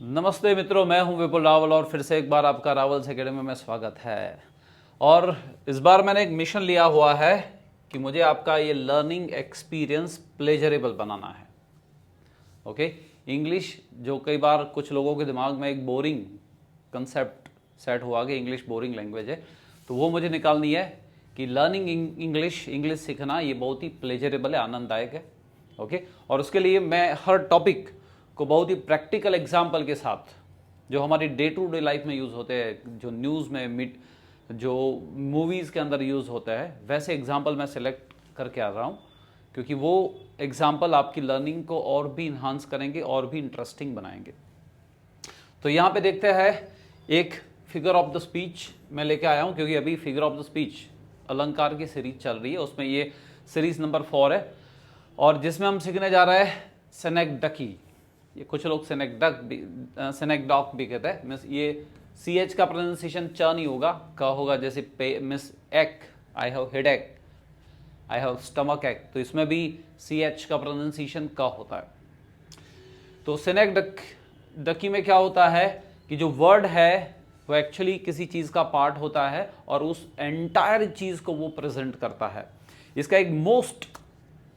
नमस्ते मित्रों, मैं हूं विपुल रावल और फिर से एक बार आपका रावल्स एकेडमी में स्वागत है। और इस बार मैंने एक मिशन लिया हुआ है कि मुझे आपका ये लर्निंग एक्सपीरियंस प्लेजरेबल बनाना है। ओके, इंग्लिश जो कई बार कुछ लोगों के दिमाग में एक बोरिंग कंसेप्ट सेट हुआ कि इंग्लिश बोरिंग लैंग्वेज है, तो वो मुझे निकालनी है कि लर्निंग इंग्लिश सीखना ये बहुत ही प्लेजरेबल है, आनंददायक है। ओके, और उसके लिए मैं हर टॉपिक को बहुत ही प्रैक्टिकल एग्जाम्पल के साथ, जो हमारी डे टू डे लाइफ में यूज़ होते हैं, जो न्यूज़ में जो मूवीज़ के अंदर यूज़ होता है, वैसे एग्जाम्पल मैं सिलेक्ट करके आ रहा हूँ, क्योंकि वो एग्जाम्पल आपकी लर्निंग को और भी इन्हांस करेंगे और भी इंटरेस्टिंग बनाएंगे। तो यहाँ पे देखते हैं, एक फिगर ऑफ द स्पीच मैं लेके आया हूँ, क्योंकि अभी फिगर ऑफ द स्पीच अलंकार की सीरीज चल रही है, उसमें ये सीरीज नंबर 4 है और जिसमें हम सीखने जा रहे हैं सेनेक्डकी। ये कुछ लोग सेनेक्डॉक भी कहते हैं। मिस ये CH का प्रोनाउंसिएशन च नहीं होगा, का होगा। जैसे मिस एक, I have headache, I have stomach एक, तो इसमें भी CH का प्रोनाउंसिएशन का होता है। तो सेनेक्डकी में क्या होता है कि जो वर्ड है वो एक्चुअली किसी चीज़ का पार्ट होता है और उस एंटायर चीज़ को वो प्रेजेंट करता है। इसका एक मोस्ट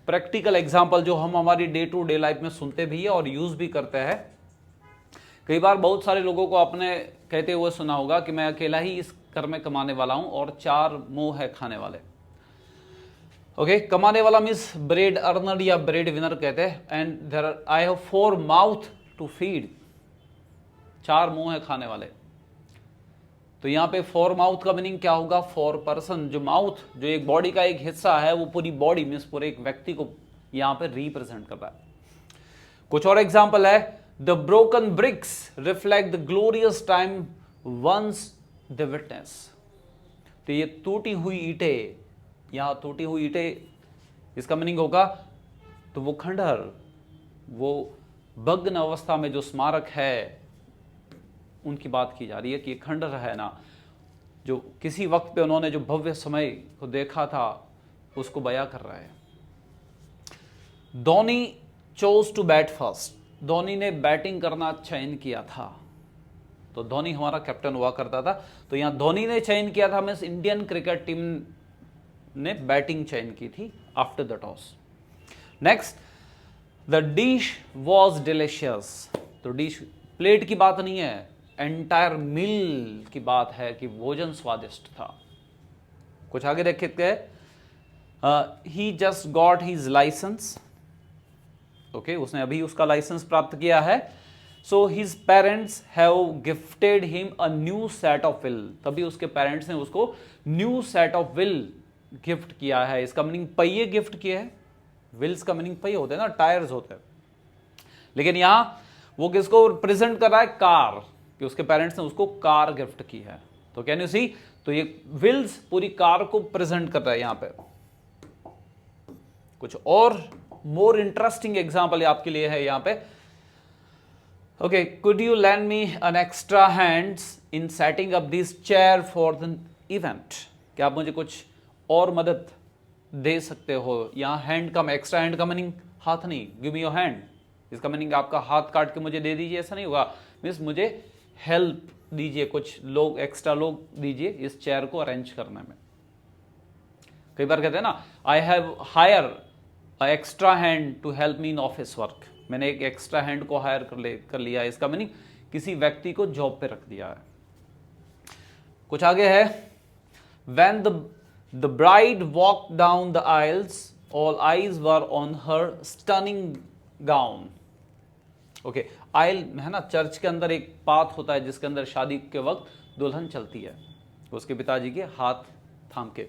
प्रैक्टिकल एग्जाम्पल जो हम हमारी डे टू डे लाइफ में सुनते भी है और यूज भी करते हैं। कई बार बहुत सारे लोगों को आपने कहते हुए सुना होगा कि मैं अकेला ही इस घर में कमाने वाला हूं और 4 मुंह है खाने वाले। ओके, कमाने वाला मीन्स ब्रेड अर्नर या ब्रेड विनर कहते हैं। And there I have 4 mouth to feed, 4 मुंह है खाने वाले। तो यहाँ पे 4 माउथ का मीनिंग क्या होगा? 4 पर्सन। जो माउथ जो एक बॉडी का एक हिस्सा है, वो पूरी बॉडी मीन्स पूरे एक व्यक्ति को यहाँ पे रिप्रेजेंट कर रहा है। कुछ और एग्जाम्पल है, the broken bricks reflect the glorious time once the witness. तो ये टूटी हुई ईंटें, यहाँ टूटी हुई ईंटें, इसका मीनिंग होगा तो वो खंडहर, वो भग्न अवस्था में जो स्मारक है उनकी बात की जा रही है कि खंडहर है ना, जो किसी वक्त पे उन्होंने जो भव्य समय को देखा था उसको बयां कर रहा है। Dhoni chose to bat first, Dhoni ने बैटिंग करना चयन किया था। तो धोनी हमारा कैप्टन हुआ करता था, तो यहां धोनी ने चयन किया था, मीन्स इंडियन क्रिकेट टीम ने बैटिंग चयन की थी after the toss. Next, the dish was delicious. तो डिश प्लेट की बात नहीं है, एंटायर मील की बात है कि भोजन स्वादिष्ट था। कुछ आगे देखते हैं, he just got his licence. Okay, उसने अभी उसका लाइसेंस प्राप्त किया है। So his parents have gifted him a new set of wheel. तभी उसके पेरेंट्स ने उसको new set of wheel gift किया है। इसका मीनिंग पहिए गिफ्ट किए हैं। व्हील्स का मीनिंग पहिए होते हैं ना, टायर्स होते हैं। लेकिन यहां वो किसको प्रेजेंट कर रहा है? कार, कि उसके पेरेंट्स ने उसको कार गिफ्ट की है। तो कैन यू सी, तो ये व्हील्स पूरी कार को प्रेजेंट कर रहा है यहां पे। कुछ और मोर इंटरेस्टिंग एग्जांपल आपके लिए है यहां पे। Okay, could you land me an extra hands in setting up this chair for the event. क्या आप मुझे कुछ और मदद दे सकते हो? यहां हैंड का, एक्स्ट्रा हैंड का मीनिंग हाथ नहीं, गिव मी योर हैंड, इसका मीनिंग आपका हाथ काट के मुझे दे दीजिए, ऐसा नहीं होगा। मीन्स मुझे हेल्प दीजिए, कुछ लोग एक्स्ट्रा लोग दीजिए इस चेयर को अरेंज करने में। कई बार कहते हैं ना, I have hire extra hand to help me in office work. मैंने एक एक्स्ट्रा हैंड को हायर कर लिया, इसका मीनिंग किसी व्यक्ति को जॉब पे रख दिया है। कुछ आगे है, when the bride walk down the aisles all eyes were on her stunning gown. Okay, aisle है ना, चर्च के अंदर एक पाथ होता है जिसके अंदर शादी के वक्त दुल्हन चलती है उसके पिताजी के हाथ थाम के।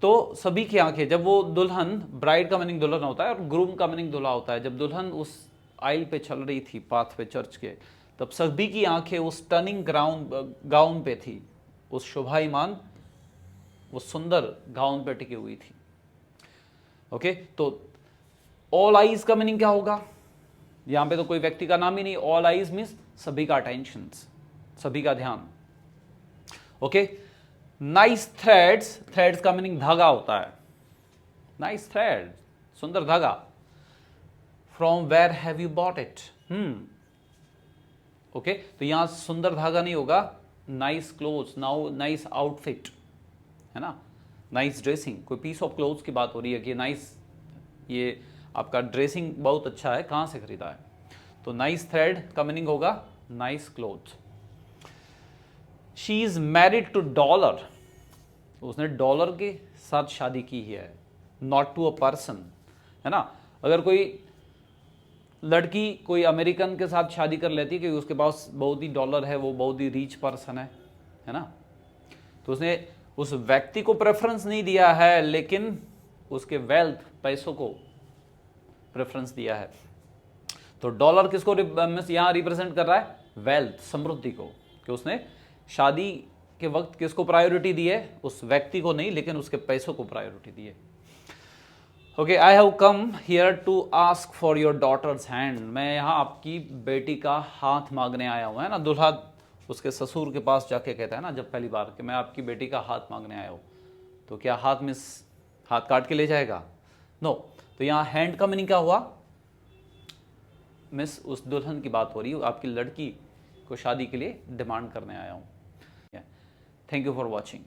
तो सभी की आंखें, जब वो दुल्हन, ब्राइड का मीनिंग दुल्हन होता है और ग्रूम का मीनिंग दूल्हा होता है, जब दुल्हन उस आइल पे चल रही थी, पाथ पे चर्च के, तब सभी की आंखें उस टर्निंग गाउन पे थी, उस शोभायमान, उस सुंदर गाउन पे टिकी हुई थी। ओके, तो ऑल आईज का मीनिंग क्या होगा? यहां पे तो कोई व्यक्ति का नाम ही नहीं, ऑल आईज मीन्स सभी का अटेंशन, सभी का ध्यान। ओके, नाइस थ्रेड्स, थ्रेड्स का मीनिंग धागा होता है। नाइस थ्रेड, सुंदर धागा। From where have you bought it? Okay, तो यहां सुंदर धागा नहीं होगा, nice clothes, now nice outfit, है ना, नाइस ड्रेसिंग, कोई पीस ऑफ क्लोथ्स की बात हो रही है कि नाइस, ये आपका ड्रेसिंग बहुत अच्छा है, कहां से खरीदा है, तो नाइस थ्रेड का मीनिंग होगा nice cloth. She is married to dollar, उसने डॉलर के साथ शादी की है, नॉट टू अ पर्सन, है ना। अगर कोई लड़की कोई अमेरिकन के साथ शादी कर लेती क्योंकि उसके पास बहुत ही डॉलर है, वो बहुत ही रिच पर्सन है ना, तो उसने उस व्यक्ति को प्रेफरेंस नहीं दिया है लेकिन उसके वेल्थ, पैसों को प्रेफरेंस दिया है। तो डॉलर किसको यहां रिप्रेजेंट कर रहा है, वेल्थ, समृद्धि को, कि उसने शादी के वक्त किसको प्रायोरिटी दी है, उस व्यक्ति को नहीं लेकिन उसके पैसों को प्रायोरिटी दी है। Okay, I have come here to ask for your daughter's hand, मैं यहाँ आपकी बेटी का हाथ मांगने आया हूँ, है ना। दूल्हा उसके ससुर के पास जाके कहता है ना जब पहली बार कि मैं आपकी बेटी का हाथ मांगने आया हूँ, तो क्या हाथ मिस हाथ काट के ले जाएगा, नो। तो यहाँ हैंड का मीनिंग क्या हुआ, मिस उस दुल्हन की बात हो रही है, आपकी लड़की को शादी के लिए डिमांड करने आया हूँ। Thank you for watching.